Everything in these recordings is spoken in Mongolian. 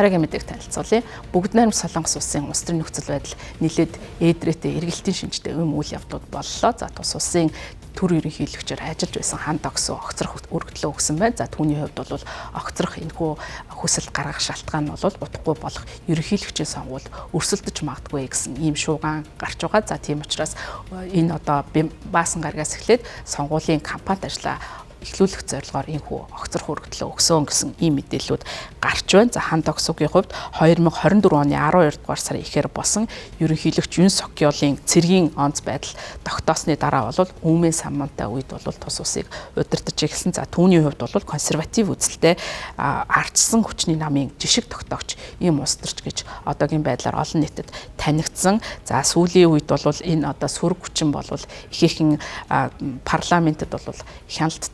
Дараагийн мэдээг танилцуулъя. Бүгд найрамд Солонгос улсын улс төрийн нөхцөл байдал нэлээд ээдрээтэй эргэлтийн шинжтэй үйл явдлууд боллоо. За тус улсын төр ерөнхийлөгчөөр ажиллаж байсан Хан Доксо огцрох өргөдлөө өгсөн байна. За түүний хувьд бол огцрох энэхүү хүсэл гаргах шалтгаан нь бол утгагүй болох ерөнхийлөгчийн сонгуульд өрсөлдөж магадгүй гэсэн ийм шууган гарч байгаа. За тийм учраас энэ одоо баасан гарагаас эхлээд сонгуулийн кампанит ажлаа эхлүүлэх зорилгоор энэхүү огцрох өргөдлөө өгсөн гэсэн ийм мэдээллүүд гарч байна. За Хан Доксогийн хувьд 2024 оны 12 дугаар сарын эхээр болсон ерөнхийлөгч Юн Сокёлын цэргийн онц байдал тогтоосны дараа бол үүмэн саммантай үед бол тус улсыг удирдах эхэлсэн. За түүний хувьд бол консерватив үзэлтэй ардчсан хүчний намын жишг тогтоогч ийм улс төрч гэж одоогийн байдлаар олон нийтэд танигдсан. За сүүлийн үед бол энэ одоо сөрөг хүчин бол ихээхэн парламентэд бол хяналт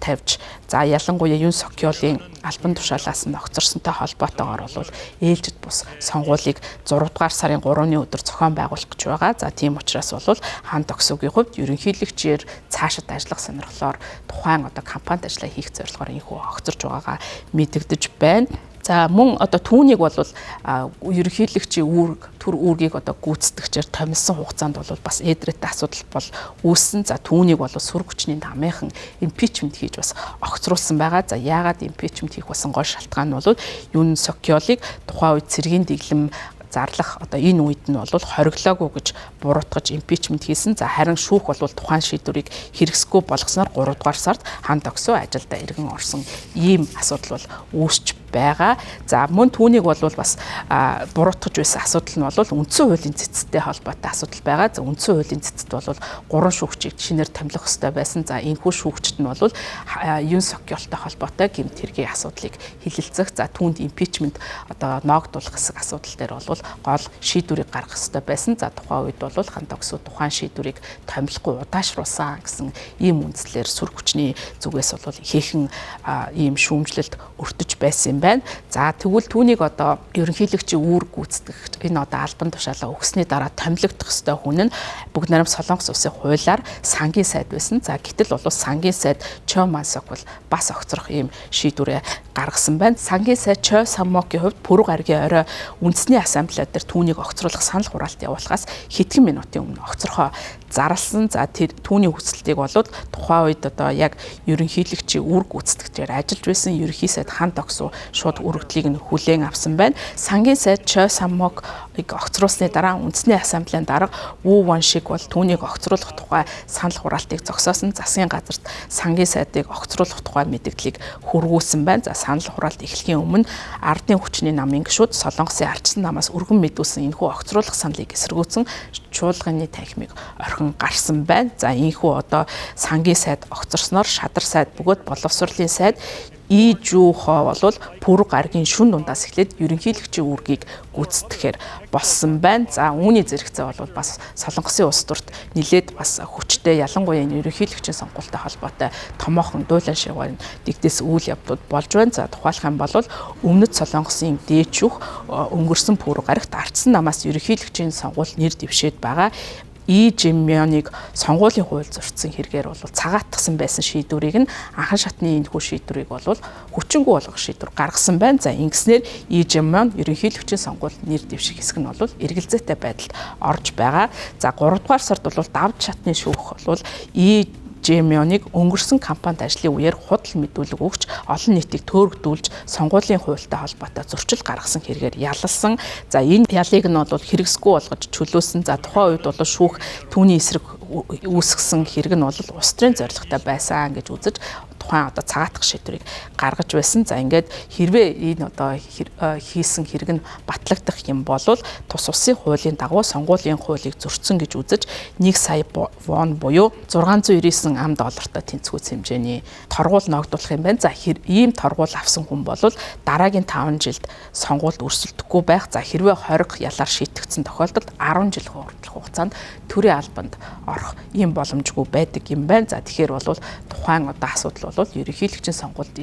за ялангуяа Юн Сокёлын албан тушаалаас нь огцорсонтой холбоотойгоор бол ээлжид бус сонгуулийг 6 дугаар сарын 3-ны өдөр зохион байгуулах гэж байгаа. За тийм учраас бол Хан Доксогийн хувьд ерөнхийлөгчээр цаашид ажиллах сонирхлоор тухайн одоо кампанит ажлаа хийх зорилгоор энэхүү огцорж байгаагаа мэдэгдэж байна. За мөн одоо түүнийг бол ерөнхийлөгчийн төр үүргийг одоо гүйцэтгэгчээр томилсон хугацаанд бол бас ээдрээтэй асуудал бол үүссэн. За түүнийг бол сүр хүчний намынхан импичмент хийж бас огцруулсан байгаа. За яагаад импичмент хийх болсон гол шалтгаан нь бол Юн Сокёлыг тухайн үед цэргийн дэглэм зарлах одоо энэ үед нь бол хориглоогүй гэж буруутгаж импичмент хийсэн. За харин шүүх бол тухайн шийдвэрийг хэрэгсэхгүй болгосноор 3 дугаар сард Хан Доксо ажилдаа иргэн орсон ийм асуудал бол үүсч байгаа. За мөн түүнийг бол бас буруутгаж байсан асуудал нь бол үндсэн хуулийн цэцтэй холбоотой асуудал байгаа. За үндсэн хуулийн цэцэд бол 3 шүүгчийг шинээр томилох ёстой байсан. За энэхүү шүүгчд нь бол Юн Сокёлтой холбоотой гэмт хэргийн асуудлыг хилэлцэх. За түүнд импичмент одоо ноогдуулах хэсэг асуудал дээр бол гол шийдвэрийг гаргах ёстой байсан. За тухайн үед бол Хан Доксо тухайн шийдвэрийг томилохгүй удаашруулсан гэсэн ийм үндслээр сүр хүчний зүгээс бол ихээхэн ийм шүүмжлэлд өртөж байсан юм байна. За тэгвэл түүнийг одоо ерөнхийлөгчийн үүрэг гүйцэтгэх энэ одоо албан тушаалаа өгсөний дараа томилогдох ёстой хүн нь бүгд найрамд Солонгос улсын хуулиар сангийн сайд байсан. За гэтэл бол сангийн сайд Чо Мансок бол бас огцрох ийм шийдвэрээ гаргасан байна. Сангийн сайд Чо Саммокийн хувьд пүрэв гарагийн орой үндэсний ассамблеа дээр түүнийг огцруулах санал хураалт явуулахаас хэдхэн минутын өмнө огцрохоо зарласан. За түүний хүсэлтийг бол тухайн үед одоо яг ерөнхийлөгчийн үүрэг гүйцэтгэгчээр ажиллаж байсан ерөнхий сайд Хан Доксо шууд өргөдлийг нь хүлээн авсан байна. Сангийн сайд Чо Саммок огцруулсны дараа үндэсний ассамблеийн дарга Ву Воншиг бол түүнийг огцруулах тухай санал хураалтыг зогсоосон. Засгийн газарт сангийн сайдыг огцруулах тухай мэдээллийг хөрвүүлсэн байна. За санал хураалт эхлэхийн өмнө ардын хүчний намын гишүүд Солонгосын ардчсан намаас өргөн мэдүүлсэн энэхүү огцруулах саналыг эсэргүүцэн чуулганы танхимыг орхин гарсан байна. За энэхүү одоо сангийн сайд огцорсноор шадар сайд бөгөөд боловсролын сайд Ижухо бол пүрэв гарагийн шүн дундаас эхлээд ерөнхийлөгчийн үүргийг гүйцэтгэхээр болсон байна. За үүний зэрэгцээ бол бас Солонгосын улс төрт нэлээд бас хүчтэй ялангуяа ерөнхийлөгчийн сонгуультай холбоотой томоохон дуулан шигварын дэгдээс үйл явдлууд болж байна. За тухайлах юм бол өмнөд Солонгосын дээчүүх өнгөрсөн пүрэв гарагт ардсан намаас ерөнхийлөгчийн сонгуул нэр дэвшээд байгаа. Жиммионыг сонгуулийн хууль зөрчсөн хэрэгээр бол цагаатгсан байсан шийдвэрийг нь анхан шатны энэхүү шийдвэрийг бол хүчингүй болгох шийдвэр гаргасан байна. За ингэснээр Жиммион ерөнхийлөгчийн сонгуульд нэр дэвших хэсэг нь бол эргэлзээтэй байдалд орж байгаа. За 3 дугаар сард бол давж шатны шүүх бол Жиммионыг өнгөрсөн кампанит ажлын үеэр худал мэдүүлэг өгч олон нийтийг төөрөгдүүлж сонгуулийн хуультай холбоотой зөрчил гаргасан хэрэгээр ялалсан. За энэ ялыг нь бол хэрэгсгүй болгож чөлөөсөн. За тухайн үед бол шүүх түүний эсрэг үүсгэсэн хэрэг нь бол улс төрийн зорилготой байсан гэж үзэж тухайн одоо цагаатгах шийдвэрийг гаргаж байсан. За ингээд хэрвээ энэ одоо хийсэн хэрэг нь батлагдах юм бол тус улсын хуулийн дагуу сонгуулийн хуулийг зөрчсөн гэж үзэж 1 сая вон буюу 699 ам доллартай тэнцвүүц хэмжээний торгуул ногдуулах юм байна. За ийм торгуул авсан хүн бол дараагийн 5 жилд сонгуульд өрсөлдөхгүй байх. За хэрвээ хориг ялаар шийтгдсэн тохиолдолд 10 жил хүртэлх хугацаанд төрийн албанд орох ийм боломжгүй байдаг юм байна. За тэгэхээр бол тухайн одоо асуудал бол ерөнхийлөгчийн сонгуульд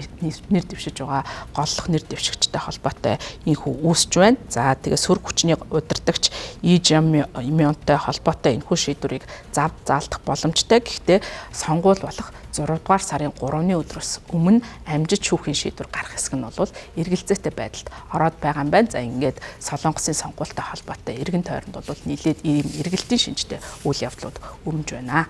нэр дэвшиж байгаа голлох нэр дэвшигчтэй холбоотой энэхүү үүсэж байна. За тэгээ сөрөг хүчний удирдагч Ижамионтой холбоотой энэхүү шийдвэрийг заалдах боломжтой. Гэхдээ сонгуул болох 6 дугаар сарын 3-ны өдрөөс өмнө амжиж шүүхийн шийдвэр гарах хэсэг нь бол эргэлзээтэй байдалд ороод байгаа юм байна. За ингээд Солонгосын сонгуультай холбоотой эргэн тойронд бол нийлээд ийм эргэлтийн шинжтэй үйл явдлууд өрнөж байна.